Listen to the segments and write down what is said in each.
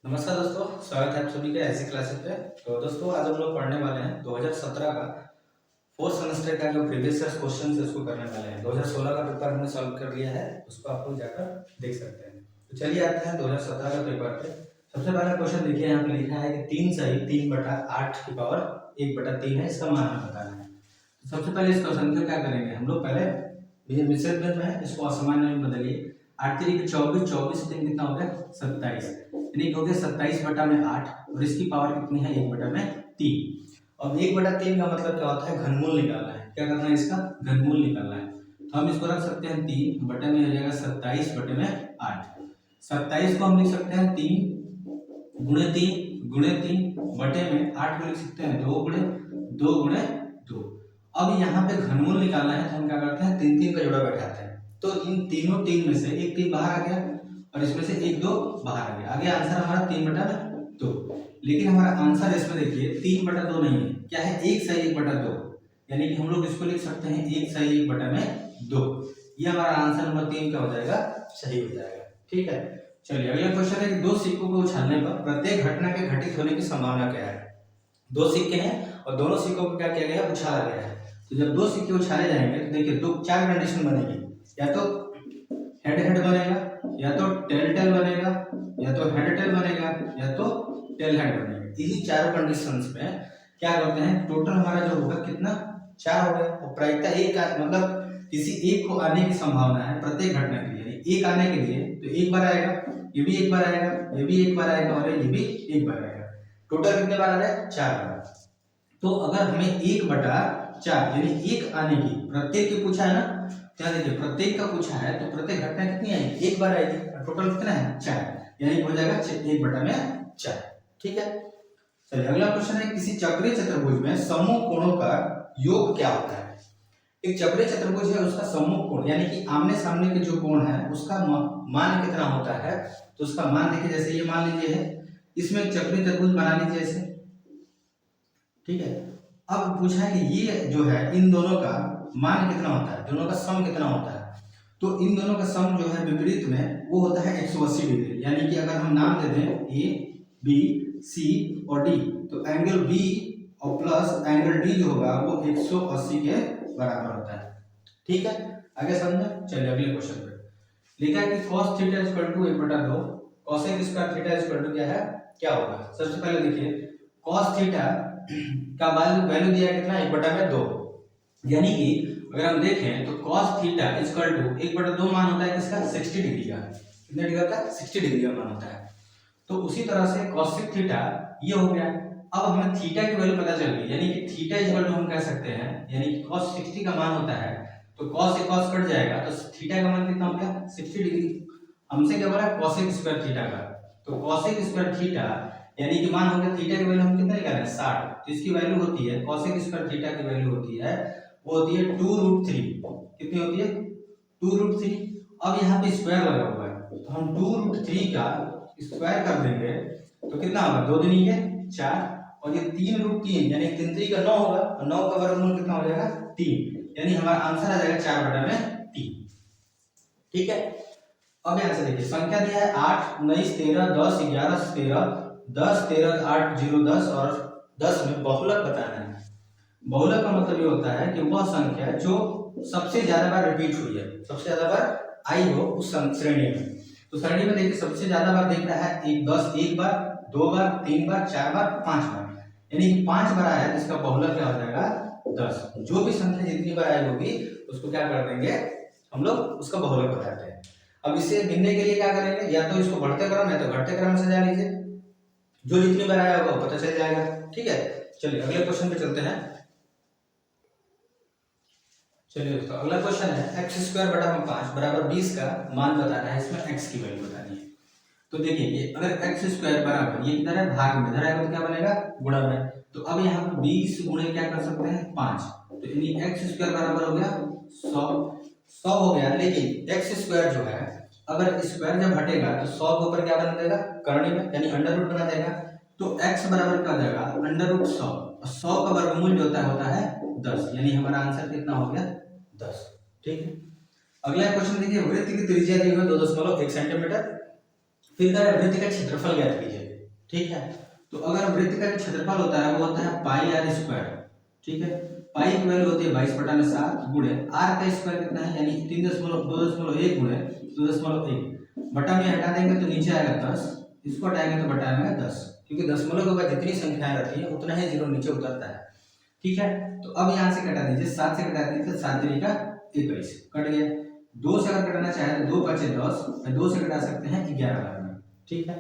नमस्कार दोस्तों, स्वागत है आप सभी के ऐसी क्लासेस पे। तो दोस्तों आज हम लोग पढ़ने वाले हैं 2017 का फोर्थ सेमेस्टर का जो प्रीवियस ईयर क्वेश्चन है उसको करने वाले हैं। 2016 का पेपर हमने सॉल्व कर लिया है, उसको आप लोग जाकर देख सकते हैं। तो चलिए आते हैं 2017 का पेपर पे। सबसे पहला क्वेश्चन देखिए, यहाँ पे लिखा है कि 3 सही 3/8 की पावर 1/3 है, इसका मान हमें बताना है। तो सबसे पहले इस क्वेश्चन को क्या करेंगे हम लोग, पहले ये मिश्रित में है, इसको असामान्य में बदलिए। 8 3 24, 24 से 3 कितना हो गया 27, यानी हो गया 27/8 और इसकी पावर कितनी है 1/3। अब 1/3 का मतलब क्या होता है, घनमूल निकालना है। क्या करना है, इसका घनमूल निकालना है। तो हम इसको रख सकते हैं 3 बटे में हो जाएगा 27/8। 27 को हम लिख सकते हैं 3 गुणे 3 बटे में 8 को लिख सकते हैं 2 गुणे 2। अब यहाँ पे घनमूल निकालना है तो हम क्या करते हैं 3 3 का जोड़ा बैठाते हैं। तो इन तीनों 3 में से एक 3 बाहर आ गया और इसमें से एक 2 बाहर आ गया। आगे आंसर हमारा 3/2। लेकिन हमारा आंसर इसमें देखिए 3/2 नहीं है, क्या है 1 सही 1/2, यानी कि हम लोग इसको लिख सकते हैं 1 सही 1/2। ये हमारा आंसर नंबर 3 का हो जाएगा, सही हो जाएगा। ठीक है, चलिए अगला क्वेश्चन है कि दो सिक्कों को उछालने पर प्रत्येक घटना के घटित होने की संभावना क्या है। दो सिक्के हैं और दोनों सिक्कों को क्या किया गया, उछाला गया है। तो जब दो सिक्के उछाले जाएंगे तो देखिए तो 4 कंडीशन बनेगी, या तो हेड हेड बनेगा, या तो टेल टेल बनेगा, या तो हेड टेल बनेगा, या तो टेल हेड बनेगा। इसी चारों कंडीशंस में क्या करते हैं, टोटल हमारा जो होगा कितना 4 हो गया। और प्रायिकता एक मतलब किसी एक को आने की संभावना है प्रत्येक घटना के लिए। एक आने के लिए तो एक बार आएगा, ये भी एक बार आएगा, ये भी एक बार आएगा और ये भी एक बार आएगा। टोटल कितने बार आ रहा है, 4 बार। तो अगर हमें 1/4 यानी एक आने की प्रत्येक की पूछा है ना, क्या देखिए प्रत्येक का पूछा है तो प्रत्येक घटना कितनी आएगी, एक बार आएगी। टोटल कितना है 4, यानी हो जाएगा 1/4। ठीक है, चलिए अगला क्वेश्चन है किसी चक्रीय चतुर्भुज में समूह कोणों का योग क्या होता है। एक चक्रीय चतुर्भुज है, उसका समूह कोण यानी कि आमने सामने के जो कोण है उसका मान कितना होता है। तो उसका मान देखिए, जैसे ये मान लीजिए है, इसमें एक चक्रीय चतुर्भुज बना लीजिए ऐसे। ठीक है, अब पूछा है कि ये जो है इन दोनों का मान कितना होता है, दोनों का सम कितना होता है। तो इन दोनों का सम जो है विपरीत में वो होता है 180 डिग्री। यानी कि अगर हम नाम दे दें ए बी सी और डी, तो एंगल बी और प्लस एंगल डी जो होगा वो 180 के बराबर होता है। ठीक है, आगे समझे। चलिए अगले क्वेश्चन पे लिखा है कि cos theta equal to 1/2 cosec square theta equal to क्या है, क्या होगा। सबसे पहले देखिए cos थीटा का वैल्यू दिया है कितना 1/2, यानी कि अगर हम देखें तो cos थीटा इक्वल टू 1/2 मान होता है किसका, 60 डिग्री का। कितने डिग्री का, 60 डिग्री का मान होता है। तो उसी तरह से cosec थीटा ये हो गया। अब हमें थीटा की वैल्यू पता चल गई, यानी कि थीटा इक्वल टू हम कह सकते हैं, यानी कि cos 60 का मान होता है तो cos से cos कट जाएगा तो थीटा का मान कितना हो गया 60 डिग्री। हमसे क्या बोला cosec स्क्वायर थीटा का, तो cosec स्क्वायर थीटा यानी कि मान हो गया थीटा की वैल्यू हम कितना निकाल रहे हैं 60। तो इसकी वैल्यू होती है cosec स्क्वायर थीटा की वैल्यू होती है, वो होती है 2√3। कितनी होती है 2√3। अब यहाँ पे स्क्वायर लगा हुआ है तो हम 2√3 का स्क्वायर कर देंगे तो कितना होगा, 2 दूनी के 4 और ये 3√3 यानी 3 3 का 9 होगा और 9 का वर्गमूल कितना हो जाएगा 3, यानी हमारा आंसर आ जाएगा 4/3। ठीक है, अब यहाँ से देखिए संख्या दिया है 8 19 13 10 11 13 10 13 8 0 10 और 10 में बहुलक बताना है। बहुलक का मतलब ये होता है कि वह संख्या जो सबसे ज्यादा बार रिपीट हुई है, सबसे ज्यादा बार आई हो उस श्रेणी में। तो श्रेणी में देखिए सबसे ज्यादा बार दिख रहा है 10 एक बार, 2 बार, 3 बार, 4 बार, 5 बार, यानी कि 5 बार आया है, इसका बहुलक क्या हो जाएगा 10। जो भी संख्या जितनी बार आई होगी उसको क्या कर देंगे हम लोग, उसका बहुलक बताते हैं। अब इसे गिनने के लिए क्या करेंगे, या तो इसको बढ़ते क्रम या तो घटते क्रम से सजा लीजिए, जो जितनी बार आया होगा पता चल जाएगा। ठीक है, चलिए अगले क्वेश्चन पे चलते हैं। चलिए दोस्तों अगला क्वेश्चन है x²/5 बराबर 20 का मान बताना है, इसमें x की वैल्यू बतानी है। तो देखिए ये अगर x² बराबर ये किधर है भाग में, इधर आएगा तो क्या बनेगा गुणा में। तो अब यहाँ पर 20 गुणे क्या कर सकते हैं 5, तो यानी x² बराबर हो गया 100 हो गया। लेकिन x² जो है अगर स्क्वायर जब हटेगा तो 100 के ऊपर क्या बना देगा करणी में, यानी अंडर रूट बना देगा। तो x बराबर क्या हो जाएगा √100 और 100 का वर्गमूल जो होता है 10, यानी हमारा आंसर कितना हो गया 10। ठीक है, अगला क्वेश्चन देखिए वृत्त की त्रिज्या दी हुई 2.1 सेंटीमीटर, फिर वृत्त का क्षेत्रफल ज्ञात कीजिए। ठीक है। तो अगर वृत्त का जो क्षेत्रफल होता है वो होता है पाई आर स्क्वायर, ठीक है। पाई की वैल्यू होती है 22/7 गुणे आर का स्क्वायर कितना है, यानी 3.2.1 गुणे 2.1 बटा में हटा देंगे तो नीचे आएगा 10, इसको हटाएंगे तो बटा में 10, क्योंकि दशमलव के बाद जितनी संख्याएं रहती है उतना ही जीरो नीचे उतरता है, ठीक है। तो अब यहाँ से कटा दीजिए, 7 से कटा दीजिए, 7 3 का 21 कट गया। 2 से अगर कटाना चाहे तो 2 5 10, 2 से कटा सकते हैं 11 बार में, ठीक है।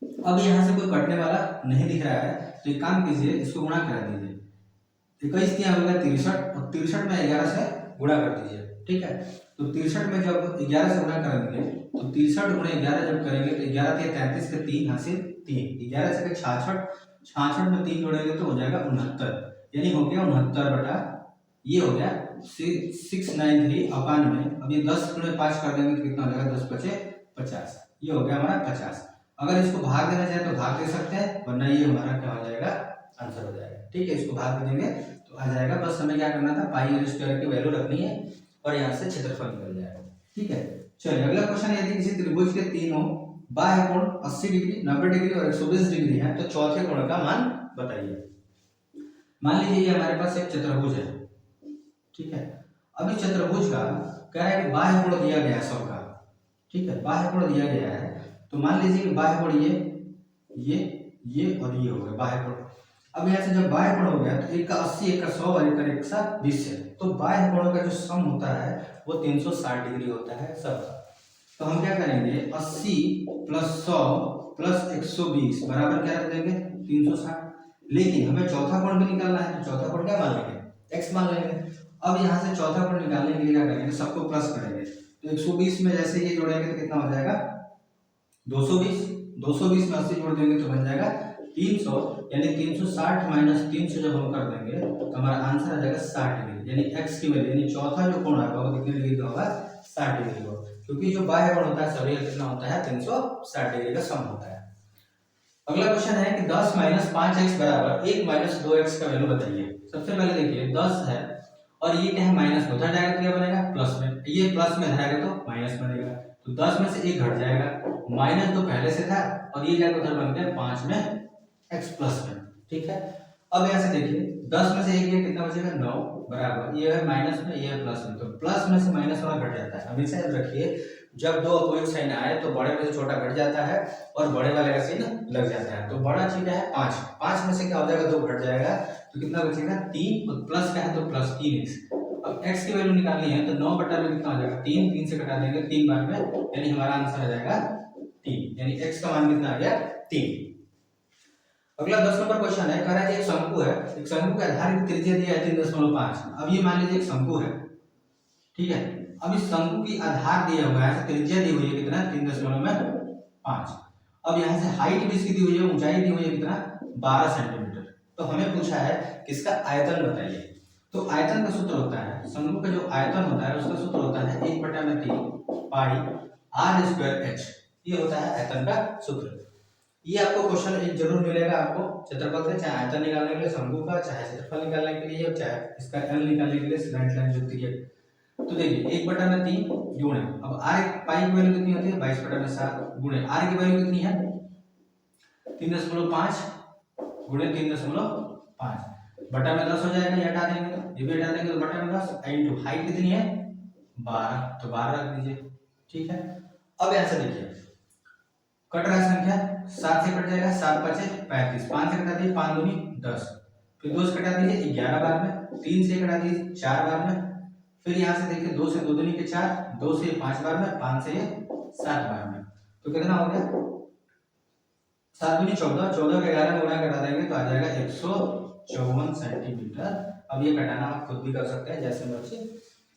अब यहाँ से कोई कटने वाला नहीं दिख रहा है तो एक काम कीजिए, इसको गुणा करा दीजिए। 21 दिया होगा 63 और 63 में 11 से गुणा कर दीजिए, ठीक है। तो 63 में जब 11 से गुणा करेंगे तो 63 गुणे 11 जब करेंगे तो 11 के 33 के 3 हासिल 3, 11 से 66, 66 में 3 जोड़ेंगे तो हो जाएगा 69, यानी हो गया 69 बटा ये हो गया 693 अपान में। अब ये 10 गुणे 5 कर देंगे तो कितना हो जाएगा, 10 बचे 50, ये हो गया हमारा 50। अगर इसको भाग देना चाहे तो भाग दे सकते हैं, वरना ये हमारा क्या हो जाएगा, आंसर हो जाएगा, ठीक है। इसको भाग देंगे तो आ जाएगा, बस हमें क्या करना था, पाई आर स्क्वायर की वैल्यू रखनी है और यहाँ से क्षेत्रफल निकल जाएगा, ठीक है। चलिए अगला क्वेश्चन, यदि किसी त्रिभुज के तीनों बाह्य कोण 80 डिग्री, 90 डिग्री और 120 डिग्री है तो चौथे कोण का मान बताइए। मान लीजिए ये हमारे पास एक चतुर्भुज है, ठीक है। अब इस चतुर्भुज का कह रहा है कि बाह्य कोण दिया गया है सबका, ठीक है, बाह्य कोण दिया गया है। तो मान लीजिए कि बाह्य कोण ये और ये हो गया बाह्य कोण। अब यहाँ से जब बाह्य कोण हो गया तो एक का 80, एक का 100 और एक का 120 है, तो बाह्य कोणों का जो सम होता है वो 360 डिग्री होता है सबका। तो हम क्या करेंगे, 80 + 100 + 120 बराबर क्या रख देंगे, 360। लेकिन हमें चौथा कोण भी निकालना है, तो चौथा कोण क्या मान लेंगे, x मान लेंगे। अब यहाँ से चौथा कोण निकालने के लिए क्या करेंगे, सबको प्लस करेंगे। तो 120 में जैसे ये जोड़ेंगे तो कितना हो जाएगा, 220, 220 में 80 जोड़ देंगे तो बन जाएगा 300, यानी 360 - 300 जब हम कर देंगे तो हमारा आंसर आ जाएगा 60 डिग्री, यानी x की वैल्यू, यानी चौथा जो कोण आएगा वो कितने डिग्री का होगा, 60 डिग्री का, क्योंकि जो बाह्य कोण होता है सभी का कितना होता है, 360 डिग्री का सम होता है। अगला क्वेश्चन है कि 10 - 5x बराबर 1 - 2x का वैल्यू बताइए। सबसे पहले देखिए 10 है और ये क्या है, माइनस में उधर जाएगा तो क्या बनेगा, प्लस में, ये प्लस में जाएगा तो माइनस बनेगा। तो 10 में से 1 घट जाएगा, माइनस तो पहले से था और ये जाकर उधर बन गया 5 में x प्लस में, ठीक है। अब यहाँ से देखिए 10 में से 1 गया कितना बचेगा, 9 बराबर, ये है माइनस में, ये है प्लस में, तो प्लस में से माइनस वाला घट जाता है। हमेशा याद रखिए जब दो अपोजिट साइन आए तो बड़े में से छोटा घट जाता है और बड़े वाले का साइन लग जाता है। तो बड़ा चीज है 5, 5 में से क्या हो जाएगा, 2 घट जाएगा तो कितना बचेगा, 3, और प्लस का है तो प्लस 3x। अब x की वैल्यू निकालनी है तो 9 बटा में कितना हो जाएगा, 3, 3 से घटा देंगे 3 बार में, यानी हमारा आंसर आ जाएगा 3, यानी x का मान कितना आ गया, 3। अगला 10 नंबर क्वेश्चन है, कह रहा है एक शंकु है, एक शंकु का आधार की त्रिज्या दिया है 3.5। अब ये मान लीजिए एक शंकु है, ठीक है। अब इस शंकु की आधार दिया हुआ है, त्रिज्या दी हुई है कितना, 3.5। अब यहाँ से हाइट भी इसकी दी हुई है, ऊंचाई दी हुई है कितना, 12 सेंटीमीटर। तो हमें पूछा है कि इसका आयतन बताइए। तो आयतन का सूत्र होता है, शंकु का जो आयतन होता है उसका सूत्र होता है 1/3 पाई r²h, ये होता है आयतन का सूत्र। ये आपको क्वेश्चन एक जरूर मिलेगा आपको क्षेत्रफल से, चाहे आयतन निकालने के लिए शंकु का, चाहे क्षेत्रफल निकालने के लिए, चाहे इसका एल निकालने के लिए, स्ट्रेट लाइन जो होती है। तो देखिए 1/3 गुणे, अब r पाई की वैल्यू कितनी होती है, 22/7 गुणे r की वैल्यू कितनी है, 3.5 गुणे 3.5 बटा में 10 हो जाएगा, ये हटा देंगे तो ये भी हटा देंगे तो बटा में 10 इंटू हाइट कितनी है 12, तो 12 रख दीजिए, ठीक है। अब ऐसे देखिए कट रहा है संख्या, 7 से कट जाएगा, 7 5 35, 5 से कटा दीजिए 5 दूनी 10, फिर 2 से कटा दीजिए 11 बार में, 3 से कटा दीजिए 4 बार में, फिर यहाँ से देखिए 2 से 2 दूनी के 4, 2 से 5 बार में, 5 से 7 बार में, तो कितना हो गया 7 दूनी 14, 14 के 11 में गुणा करा देंगे तो आ जाएगा 154 सेंटीमीटर। अब ये कटाना आप खुद भी कर सकते हैं जैसे मर्जी,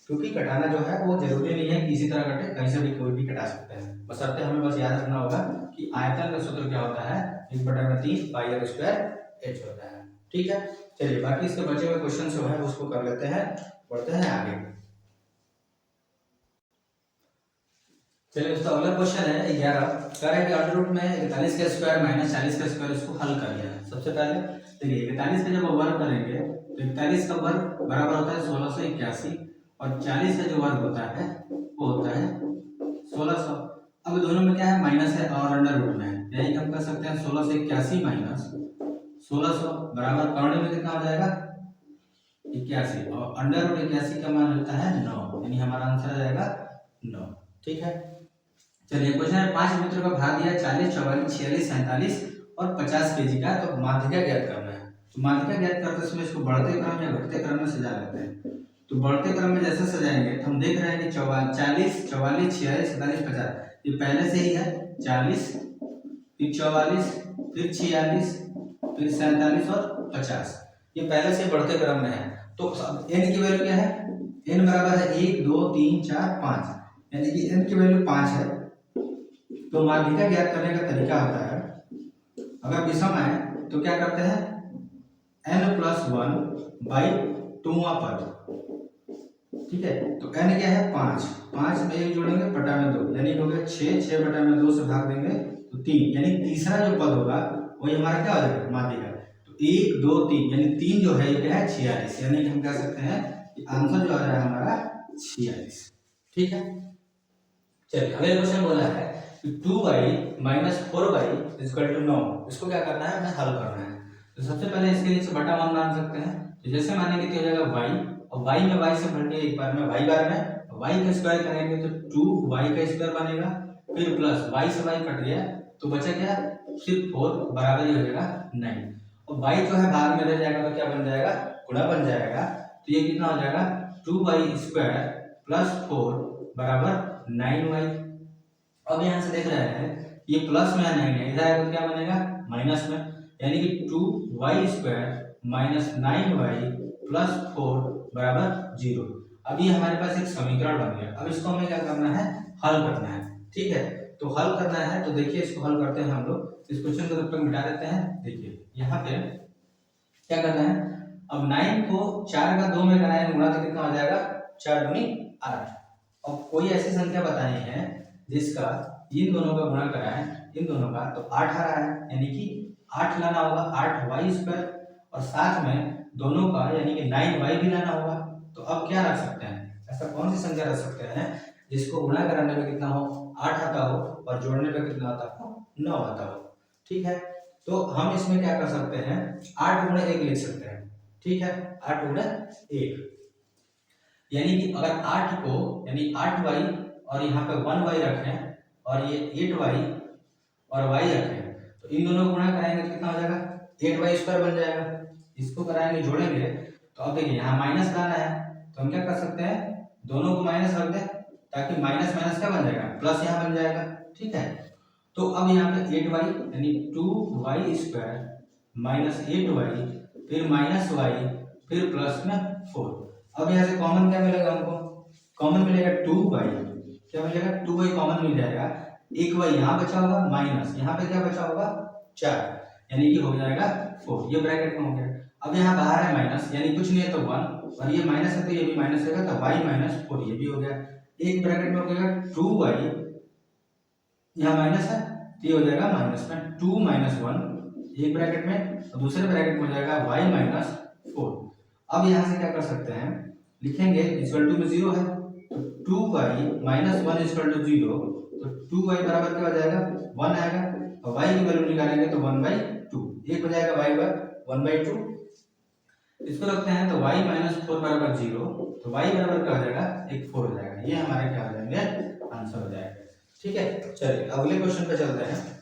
क्योंकि कटाना जो है वो जरूरी नहीं है कि इसी तरह कटे, कहीं से भी कोई भी कटा सकते हैं। बशर्ते हमें बस याद रखना होगा कि आयतन का सूत्र क्या होता है, 1/3 पाई r² h होता है, ठीक है। चलिए बाकी इसके बचे हुए क्वेश्चन जो है उसको कर लेते हैं, बढ़ते हैं आगे। चलिए दोस्तों अगला क्वेश्चन है 11, कह रहा है कि अंडर रूट में 41 का स्क्वायर माइनस 40 का स्क्वायर, इसको हल कर लिया। सबसे पहले देखिए 41 का जब वर्ग करेंगे तो 41 का वर्ग बराबर होता है 1681 और 40 का जो वर्ग होता है वो होता है 1600। अब दोनों में क्या है, माइनस है और अंडर रूट में है, यानी कि हम कर सकते हैं 1681 माइनस 1600 बराबर करने में कितना हो जाएगा 81, और अंडर रूट 81 का मान होता है 9, यानी हमारा आंसर आ जाएगा 9। ठीक है, चलिए क्वेश्चन है 5 मित्रों का भाग दिया 40, 44, 46, 47 और 50 केजी का, तो माध्यिका ज्ञात करना है। तो माध्यिका ज्ञात करते समय इसको बढ़ते क्रम या घटते क्रम में सजा लेते हैं। तो बढ़ते क्रम में जैसे सजाएंगे तो हम देख रहे हैं कि 40, 44, 46, 47, 50 ये पहले से ही है 40, फिर 44, फिर 46, फिर 47 और 50, ये पहले से बढ़ते क्रम में है। तो n की वैल्यू क्या है, n बराबर है 1 2 3 4 5, यानी कि n की वैल्यू 5 है। तो माध्यिका ज्ञात करने का तरीका होता है, अगर विषम आए तो क्या करते हैं n+1/2वां पद। ठीक है, तो n क्या है 5, 5 में 1 जोड़ेंगे बटा में 2, यानी हो गया 6, 6 बटा में 2 से भाग देंगे तो 3, यानी तीसरा जो पद होगा वही हमारा क्या हो जाएगा माध्यिका। तो 1 2 3, यानी 3 जो है ये क्या है 46, यानी कि हम कह सकते हैं कि आंसर जो आ रहा है हमारा 46। ठीक है, चलिए अगले क्वेश्चन बोला है 2y minus 4y equal to 9, इसको क्या करना है, हमें हल करना है। तो सबसे पहले इसके नीचे बटा मान मान सकते हैं। तो जैसे मानेंगे तो हो जाएगा y, और y में y से भरने एक बार में y बार में y का स्क्वायर करेंगे तो 2y का स्क्वायर बनेगा, फिर प्लस y से y कट गया तो बचा क्या सिर्फ 4 बराबर ही हो जाएगा 9, और y जो है भाग में रह जाएगा तो क्या बन जाएगा गुणा बन जाएगा। तो ये कितना हो जाएगा 2y स्क्वायर प्लस 4 बराबर 9y। अब यहाँ से देख रहे हैं ये प्लस में 9 है, इधर आएगा तो क्या बनेगा माइनस में, यानी कि 2y square minus 9y plus 4 बराबर 0। अब ये हमारे पास एक समीकरण बन गया। अब इसको हमें क्या करना है हल करना है। ठीक है, तो हल करना है तो देखिए इसको हल करते हैं हम लोग। इस क्वेश्चन को तब तक मिटा देते हैं। देखिए यहाँ पे क्या करना है, अब 9 को 4 का 2 में कराएंगे गुणा तो कितना हो जाएगा 4 दूनी 8। अब कोई ऐसी संख्या बतानी है जिसका इन दोनों का गुणा कराएं इन दोनों का तो 8 आ रहा है, यानी कि 8 लाना होगा 8y स्क्वायर, और साथ में दोनों का यानी कि 9y भी लाना होगा। तो अब क्या रख सकते हैं, ऐसा कौन सी संख्या रख सकते हैं जिसको गुणा कराने में कितना हो 8 आता हो और जोड़ने पे कितना आता हो 9 आता हो। ठीक है, तो हम इसमें क्या कर सकते हैं 8 गुणे 1 लिख सकते हैं। ठीक है, 8 गुणे 1, यानी कि अगर 8 को यानी 8y और यहाँ पे 1y रखें और ये 8y और y रखें तो इन दोनों को गुणा कराएंगे तो कितना हो जाएगा 8y स्क्वायर बन जाएगा। इसको कराएंगे जोड़ेंगे तो अब देखिए यहाँ माइनस लाना है तो हम क्या कर सकते हैं दोनों को माइनस रख दें ताकि माइनस माइनस क्या बन जाएगा प्लस यहाँ बन जाएगा। ठीक है, तो अब यहाँ पे 8y यानी 2y स्क्वायर माइनस 8y फिर माइनस y फिर प्लस में 4। अब यहाँ से कॉमन क्या मिलेगा हमको, कॉमन मिलेगा 2y, क्या मिलेगा 2y कॉमन मिल जाएगा, एक y यहाँ बचा होगा माइनस यहाँ पे क्या बचा होगा 4, यानी कि हो जाएगा 4, ये ब्रैकेट में हो गया। अब यहाँ बाहर है माइनस यानी कुछ नहीं है तो 1 और ये माइनस है तो ये भी माइनस होगा तो y माइनस 4 ये भी हो गया। एक ब्रैकेट में हो गया 2y, यहाँ माइनस है तो ये हो जाएगा माइनस में 2 माइनस 1 एक ब्रैकेट में, और दूसरे ब्रैकेट में हो जाएगा y माइनस 4। अब यहाँ से क्या कर सकते हैं लिखेंगे इक्वल टू में 0 है तो 2y माइनस 1 इक्वल टू 0, तो 2y बराबर क्या हो जाएगा 1 आएगा, और y की वैल्यू निकालेंगे तो 1/2 एक हो जाएगा y बराबर 1/2। इसको रखते हैं तो y माइनस 4 बराबर 0, तो y बराबर क्या हो जाएगा 1 4 हो जाएगा। ये हमारे क्या हो जाएंगे आंसर हो जाएगा। ठीक है, चलिए अगले क्वेश्चन पे चलते हैं।